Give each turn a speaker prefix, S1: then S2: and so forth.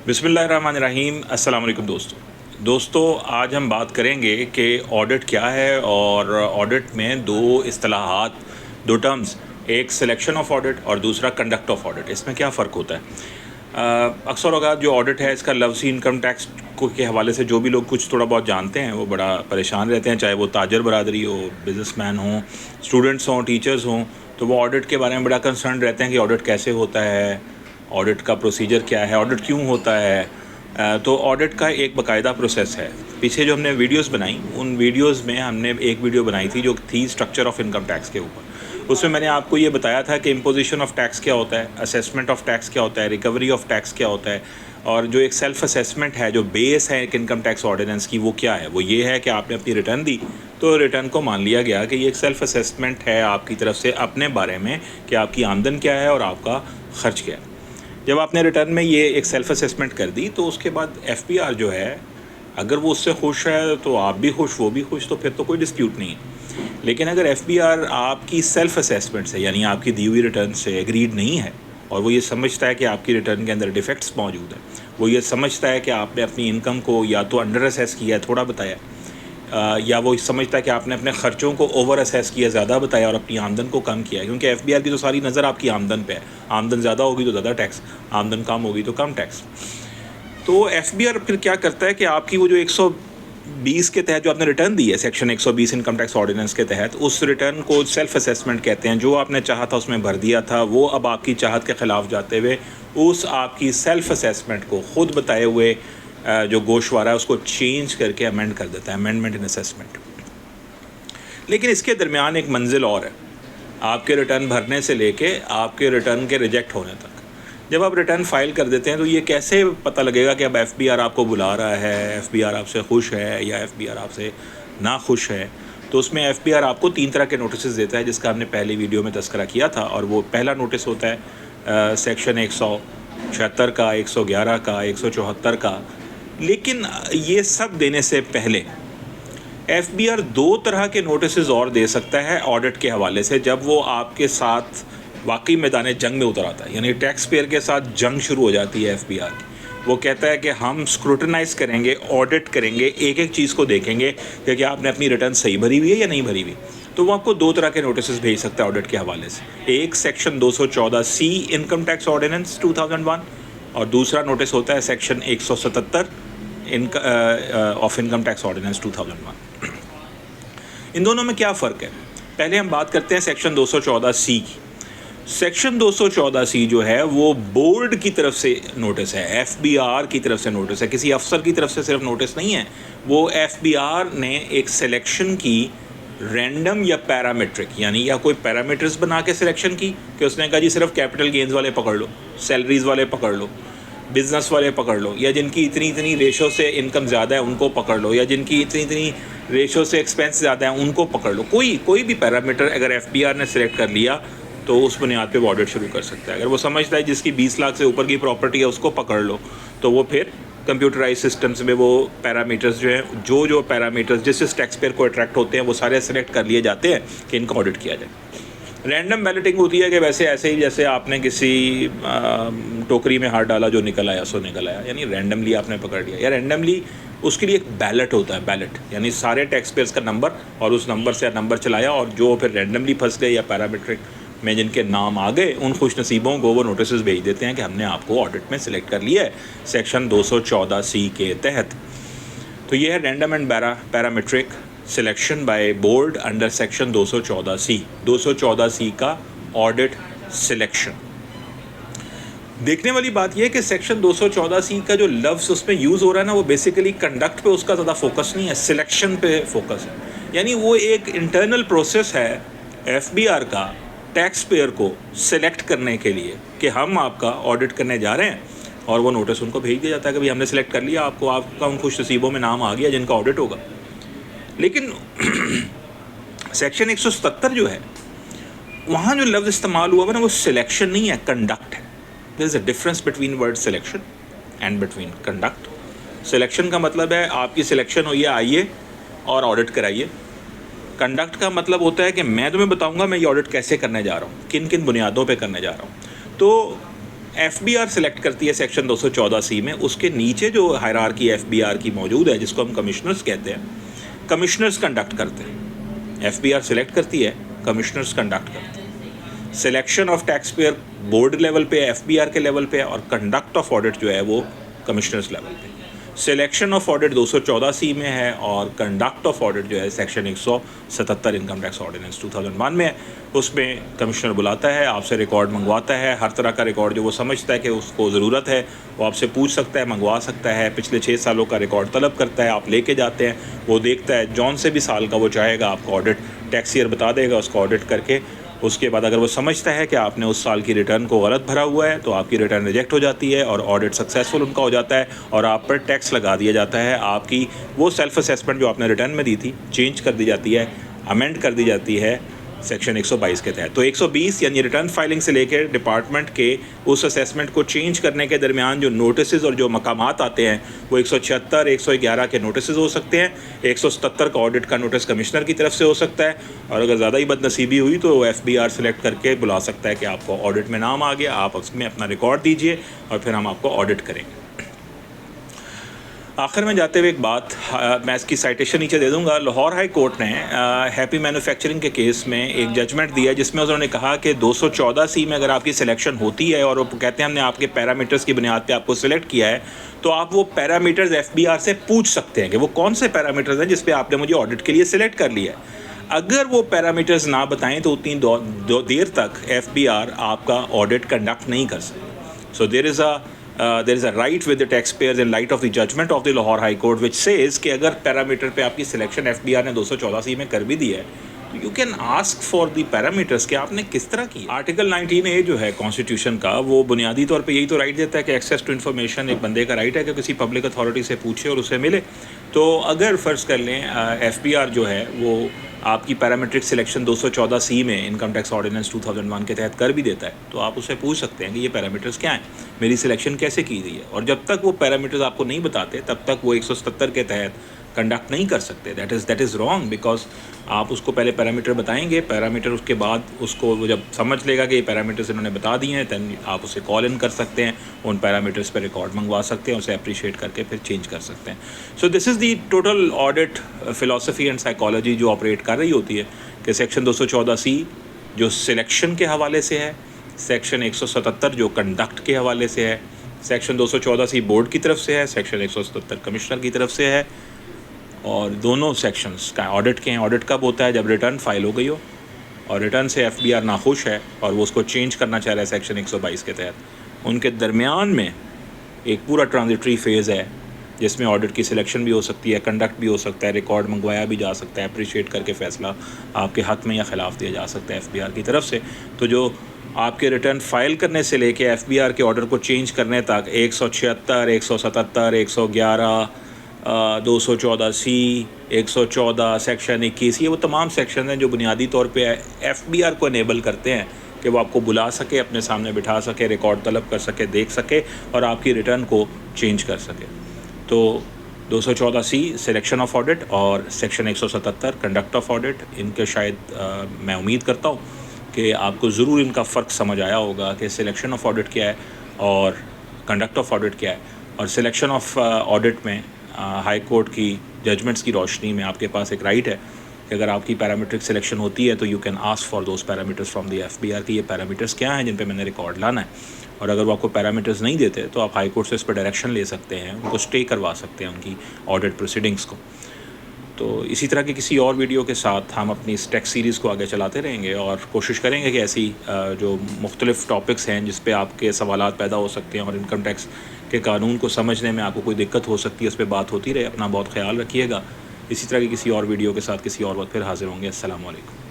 S1: बिस्मिल्लाहिर्रहमानिर्रहीम। अस्सलाम वालेकुम दोस्तों, आज हम बात करेंगे कि ऑडिट क्या है और ऑडिट में दो इस्तिलाहात, दो टर्म्स, एक सिलेक्शन ऑफ ऑडिट और दूसरा कंडक्ट ऑफ ऑडिट, इसमें क्या फ़र्क होता है। अक्सर औक़ात जो ऑडिट है इसका लफ्ज़ी इनकम टैक्स को के हवाले से जो भी लोग कुछ थोड़ा बहुत जानते हैं वो बड़ा परेशान रहते हैं, चाहे वो ताजर बरादरी हो, बिज़नेसमैन हों, स्टूडेंट्स हों, टीचर्स हों, तो वो ऑडिट के बारे में बड़ा कंसर्न रहते हैं कि ऑडिट कैसे होता है, ऑडिट का प्रोसीजर क्या है, ऑडिट क्यों होता है। तो ऑडिट का एक बाकायदा प्रोसेस है। पीछे जो हमने वीडियोस बनाई, उन वीडियोस में हमने एक वीडियो बनाई थी जो थी स्ट्रक्चर ऑफ इनकम टैक्स के ऊपर। उसमें मैंने आपको ये बताया था कि इम्पोजिशन ऑफ टैक्स क्या होता है, असेसमेंट ऑफ टैक्स क्या होता है, रिकवरी ऑफ टैक्स क्या होता है, और जो एक सेल्फ असेसमेंट है, जो बेस है एक इनकम टैक्स ऑर्डिनेंस की, वो क्या है। वो ये है कि आपने अपनी रिटर्न दी तो रिटर्न को मान लिया गया कि ये एक सेल्फ असेसमेंट है आपकी तरफ से अपने बारे में कि आपकी आमदन क्या है और आपका ख़र्च क्या है। जब आपने रिटर्न में ये एक सेल्फ असेसमेंट कर दी तो उसके बाद एफपीआर जो है, अगर वो उससे खुश है तो आप भी खुश, वो भी खुश, तो फिर तो कोई डिस्प्यूट नहीं है। लेकिन अगर एफपीआर आपकी सेल्फ असेसमेंट से, यानी आपकी दी हुई रिटर्न से एग्रीड नहीं है और वो ये समझता है कि आपकी रिटर्न के अंदर डिफेक्ट्स मौजूद हैं, वो ये समझता है कि आपने अपनी इनकम को या तो अंडर असेस किया है, थोड़ा बताया, या वो समझता है कि आपने अपने ख़र्चों को ओवर असेस किया, ज़्यादा बताया, और अपनी आमदन को कम किया है, क्योंकि एफबीआर की तो सारी नज़र आपकी आमदन पे है। आमदन ज़्यादा होगी तो ज़्यादा टैक्स, आमदन कम होगी तो कम टैक्स। तो एफबीआर फिर क्या करता है कि आपकी वो जो 120 के तहत जो आपने रिटर्न दी है, सेक्शन 120 इनकम टैक्स ऑर्डिनेंस के तहत, उस रिटर्न को सेल्फ असेसमेंट कहते हैं। जो आपने चाहा था उसमें भर दिया था, वो अब आपकी चाहत के ख़िलाफ़ जाते हुए उस आपकी सेल्फ असेसमेंट को खुद बताए हुए जो गोशवारा है उसको चेंज करके अमेंड कर देता है, अमेंडमेंट इन असेसमेंट। लेकिन इसके दरमियान एक मंजिल और है, आपके रिटर्न भरने से लेके आपके रिटर्न के रिजेक्ट होने तक। जब आप रिटर्न फाइल कर देते हैं तो ये कैसे पता लगेगा कि अब एफबीआर आपको बुला रहा है, एफबीआर आपसे खुश है या एफबीआर आपसे ना खुश है। तो उसमें एफबीआर आपको 3 तरह के नोटिस देता है, जिसका हमने पहली वीडियो में तस्करा किया था। और वो पहला नोटिस होता है सेक्शन 176 का, 111 का, 174 का। लेकिन ये सब देने से पहले एफबीआर 2 तरह के नोटिस और दे सकता है ऑडिट के हवाले से, जब वो आपके साथ वाकई मैदान जंग में उतर आता है, यानी टैक्स पेयर के साथ जंग शुरू हो जाती है एफबीआर की। वो कहता है कि हम स्क्रूटनाइज करेंगे, ऑडिट करेंगे, एक एक चीज़ को देखेंगे कि क्या आपने अपनी रिटर्न सही भरी हुई है या नहीं भरी हुई। तो वो आपको 2 तरह के नोटिस भेज सकता है ऑडिट के हवाले से। एक section 214C income tax ordinance 2001 और दूसरा नोटिस होता है section 177 of income tax ordinance 2001। इन दोनों में क्या फ़र्क है? पहले हम बात करते हैं सेक्शन 214C की। सेक्शन 214C जो है वो बोर्ड की तरफ से नोटिस है, एफबीआर की तरफ से नोटिस है, किसी अफसर की तरफ से सिर्फ नोटिस नहीं है। वो एफबीआर ने एक सिलेक्शन की, रैंडम या पैरामीट्रिक, यानी या कोई पैरामीटर्स बना के सिलेक्शन की कि उसने कहा जी सिर्फ कैपिटल गेंस वाले पकड़ लो, सैलरीज वाले पकड़ लो, बिज़नेस वाले पकड़ लो, या जिनकी इतनी इतनी रेशो से इनकम ज़्यादा है उनको पकड़ लो, या जिनकी इतनी इतनी रेशो से एक्सपेंस ज़्यादा है उनको पकड़ लो। कोई भी पैरामीटर अगर एफबीआर ने सिलेक्ट कर लिया तो उस बुनियाद पे वो ऑडिट शुरू कर सकता है। अगर वो समझता है जिसकी 20 लाख से ऊपर की प्रॉपर्टी है उसको पकड़ लो, तो वो फिर कंप्यूटराइज सिस्टम्स में वो पैरामीटर्स जो हैं, जो पैरामीटर्स जिस टैक्स पेयर को अट्रैक्ट होते हैं, वो सारे सेलेक्ट कर लिए जाते हैं कि इनका ऑडिट किया जाए। रैंडम बैलेटिंग होती है कि वैसे ऐसे ही जैसे आपने किसी टोकरी में हाथ डाला, जो निकल आया सो निकल आया, यानी रैंडमली आपने पकड़ लिया। या रैंडमली उसके लिए एक बैलेट होता है, बैलेट यानी सारे टैक्स पेयर्स का नंबर, और उस नंबर से नंबर चलाया, और जो फिर रैंडमली फंस गए या पैरामीट्रिक में जिनके नाम आ गए, उन खुश नसीबों को वो नोटिस भेज देते हैं कि हमने आपको ऑडिट में सिलेक्ट कर लिया है सेक्शन 214C के तहत। तो ये है random and parametric selection by board under section 214C। 214C का ऑडिट सिलेक्शन। देखने वाली बात यह है कि सेक्शन 214C का जो लफ्ज़ उसमें यूज़ हो रहा है ना, वो बेसिकली कंडक्ट पे उसका ज़्यादा फोकस नहीं है, सिलेक्शन पे फोकस है। यानी वो एक इंटरनल प्रोसेस है एफबीआर का टैक्स पेयर को सिलेक्ट करने के लिए कि हम आपका ऑडिट करने जा रहे हैं, और वो नोटिस उनको भेज दिया जाता है कि भाई हमने सेलेक्ट कर लिया आपको, आपका उन खुश नसीबों में नाम आ गया जिनका ऑडिट होगा। लेकिन सेक्शन 177 जो है, वहाँ जो लफ्ज़ इस्तेमाल हुआ है ना, वो सिलेक्शन नहीं है, कंडक्ट है। There is a difference between word selection and between conduct. Selection का मतलब है आपकी सिलेक्शन हुई है, आइए और ऑडिट कराइए। कंडक्ट का मतलब होता है कि मैं तुम्हें बताऊंगा मैं ये ऑडिट कैसे करने जा रहा हूँ, किन किन बुनियादों पे करने जा रहा हूँ। तो ایف بی آر سلیکٹ کرتی ہے سیکشن 214C میں. اس کے نیچے جو ہائرارکی ایف بی آر کی موجود ہے جس کو ہم کمشنرز کہتے ہیں, کمشنرز کنڈکٹ کرتے ہیں. ایف بی آر سلیکٹ کرتی ہے, کمشنرز کنڈکٹ کرتے ہیں. Selection of taxpayer board level پہ, ایف بی آر کے لیول پہ, اور کنڈکٹ آف آڈٹ جو ہے وہ کمشنرز لیول پہ. سلیکشن آف آڈٹ 214C میں ہے, اور کنڈکٹ آف آڈٹ جو ہے سیکشن 177 انکم ٹیکس آرڈیننس 2001 میں ہے. اس میں کمشنر بلاتا ہے, آپ سے ریکارڈ منگواتا ہے, ہر طرح کا ریکارڈ جو وہ سمجھتا ہے کہ اس کو ضرورت ہے وہ آپ سے پوچھ سکتا ہے, منگوا سکتا ہے. پچھلے 6 سالوں کا ریکارڈ طلب کرتا ہے, آپ لے کے جاتے ہیں, وہ دیکھتا ہے, جون سے بھی سال کا وہ چاہے گا آپ کو آڈٹ ٹیکس ایئر بتا دے گا, اس کو آڈٹ کر کے اس کے بعد اگر وہ سمجھتا ہے کہ آپ نے اس سال کی ریٹرن کو غلط بھرا ہوا ہے تو آپ کی ریٹرن ریجیکٹ ہو جاتی ہے اور آڈٹ سکسیزفل ان کا ہو جاتا ہے, اور آپ پر ٹیکس لگا دیا جاتا ہے. آپ کی وہ سیلف اسیسمنٹ جو آپ نے ریٹرن میں دی تھی چینج کر دی جاتی ہے, امینڈ کر دی جاتی ہے سیکشن 122 کے تحت. تو 120 یعنی ریٹرن فائلنگ سے لے کے ڈپارٹمنٹ کے اس اسیسمنٹ کو چینج کرنے کے درمیان جو نوٹسز اور جو مقامات آتے ہیں وہ 176 111 کے نوٹسز ہو سکتے ہیں. 177 کا آڈٹ کا نوٹس کمشنر کی طرف سے ہو سکتا ہے, اور اگر زیادہ ہی بد نصیبی ہوئی تو وہ ایف بی آر سلیکٹ کر کے بلا سکتا ہے کہ آپ کو آڈٹ میں نام آ گیا, آپ اس میں اپنا ریکارڈ دیجئے اور پھر ہم آپ کو آڈٹ کریں گے. آخر میں جاتے ہوئے ایک بات, میں اس کی سائٹیشن نیچے دے دوں گا. لاہور ہائی کورٹ نے ہیپی مینوفیکچرنگ کے کیس میں ایک ججمنٹ دیا جس میں انہوں نے کہا کہ 214C میں اگر آپ کی سلیکشن ہوتی ہے اور وہ کہتے ہیں ہم نے آپ کے پیرامیٹرز کی بنیاد پہ آپ کو سلیکٹ کیا ہے, تو آپ وہ پیرامیٹرز ایف بی آر سے پوچھ سکتے ہیں کہ وہ کون سے پیرامیٹرز ہیں جس پہ آپ نے مجھے آڈٹ کے لیے سلیکٹ کر لیا ہے. اگر وہ پیرامیٹرز نہ بتائیں تو اتنی دیر تک ایف بی آر آپ کا آڈٹ کنڈکٹ نہیں کر سکتے. سو there is a right with the taxpayers in light of the judgment of the Lahore High Court which says کہ اگر پیرامیٹر پہ آپ کی سلیکشن ایف بی آر نے 214C میں کر بھی دی ہے تو you can ask for the parameters کہ آپ نے کس طرح کی. آرٹیکل 19A جو ہے کانسٹیٹیوشن کا, وہ بنیادی طور پہ یہی تو رائٹ دیتا ہے کہ ایکسیس ٹو انفارمیشن ایک بندے کا رائٹ ہے کہ کسی پبلک اتھارٹی سے پوچھے اور اسے ملے. تو اگر فرض کر لیں ایف بی آر جو ہے وہ آپ کی پیرامیٹرک سلیکشن 214C میں انکم ٹیکس آرڈیننس 2001 کے تحت کر بھی دیتا ہے, تو آپ اسے پوچھ سکتے ہیں کہ یہ پیرامیٹرز کیا ہیں, میری سلیکشن کیسے کی گئی ہے. اور جب تک وہ پیرامیٹرز آپ کو نہیں بتاتے تب تک وہ 177 کے تحت کنڈکٹ نہیں کر سکتے. دیٹ از رانگ, بیکاز آپ اس کو پہلے پیرامیٹر بتائیں گے, پیرامیٹر اس کے بعد اس کو وہ جب سمجھ لے گا کہ یہ پیرامیٹرز انہوں نے بتا دیے ہیں دین آپ اسے کال ان کر سکتے ہیں, ان پیرامیٹرز پہ ریکارڈ منگوا سکتے ہیں, اسے اپریشیٹ کر کے پھر چینج کر سکتے ہیں. So this is the total audit philosophy and psychology جو آپریٹ کر رہی ہوتی ہے کہ سیکشن 214C جو سلیکشن کے حوالے سے ہے, سیکشن 177 جو کنڈکٹ کے حوالے سے ہے, سیکشن 214C بورڈ کی طرف سے ہے, سیکشن 177 کمشنر کی طرف سے ہے. اور دونوں سیکشنز کا آڈٹ کے ہیں. آڈٹ کب ہوتا ہے؟ جب ریٹرن فائل ہو گئی ہو اور ریٹرن سے ایف بی آر ناخوش ہے اور وہ اس کو چینج کرنا چاہ رہا ہے سیکشن 122 کے تحت. ان کے درمیان میں ایک پورا ٹرانزٹری فیز ہے جس میں آڈٹ کی سلیکشن بھی ہو سکتی ہے, کنڈکٹ بھی ہو سکتا ہے, ریکارڈ منگوایا بھی جا سکتا ہے, اپریشیٹ کر کے فیصلہ آپ کے حق میں یا خلاف دیا جا سکتا ہے ایف بی آر کی طرف سے. تو جو آپ کے ریٹرن فائل کرنے سے لے کے ایف بی آر کے آرڈر کو چینج کرنے تک 176, 177, 111, 214C, 114, سیکشن 21, یہ وہ تمام سیکشن ہیں جو بنیادی طور پہ ایف بی آر کو انیبل کرتے ہیں کہ وہ آپ کو بلا سکے, اپنے سامنے بٹھا سکے, ریکارڈ طلب کر سکے, دیکھ سکے اور آپ کی ریٹرن کو چینج کر سکے. تو 214C سلیکشن آف آڈٹ اور سیکشن 177 کنڈکٹ آف آڈٹ, ان کے شاید میں امید کرتا ہوں کہ آپ کو ضرور ان کا فرق سمجھ آیا ہوگا کہ سلیکشن آف آڈٹ کیا ہے اور کنڈکٹ آف آڈٹ کیا ہے. اور سلیکشن آف آڈٹ میں ہائی کورٹ کی ججمنٹس کی روشنی میں آپ کے پاس ایک رائٹ ہے کہ اگر آپ کی پیرامیٹرک سلیکشن ہوتی ہے تو you can ask for those parameters from the F B R کہ یہ پیرامیٹرز کیا ہیں جن پہ میں نے ریکارڈ لانا ہے. اور اگر وہ آپ کو پیرامیٹرز نہیں دیتے تو آپ ہائی کورٹ سے اس پہ ڈائریکشن لے سکتے ہیں, ان کو اسٹے کروا سکتے ہیں ان کی آڈٹ پروسیڈنگس کو. تو اسی طرح کی کسی اور ویڈیو کے ساتھ ہم اپنی اس ٹیکس سیریز کو آگے چلاتے رہیں گے اور کوشش کریں گے کہ ایسی جو مختلف ٹاپکس ہیں جس پہ آپ کے سوالات پیدا ہو سکتے ہیں اور انکم ٹیکس کے قانون کو سمجھنے میں آپ کو کوئی دقت ہو سکتی ہے اس پہ بات ہوتی رہے. اپنا بہت خیال رکھیے گا. اسی طرح کی کسی اور ویڈیو کے ساتھ کسی اور وقت پھر حاضر ہوں گے. السلام علیکم.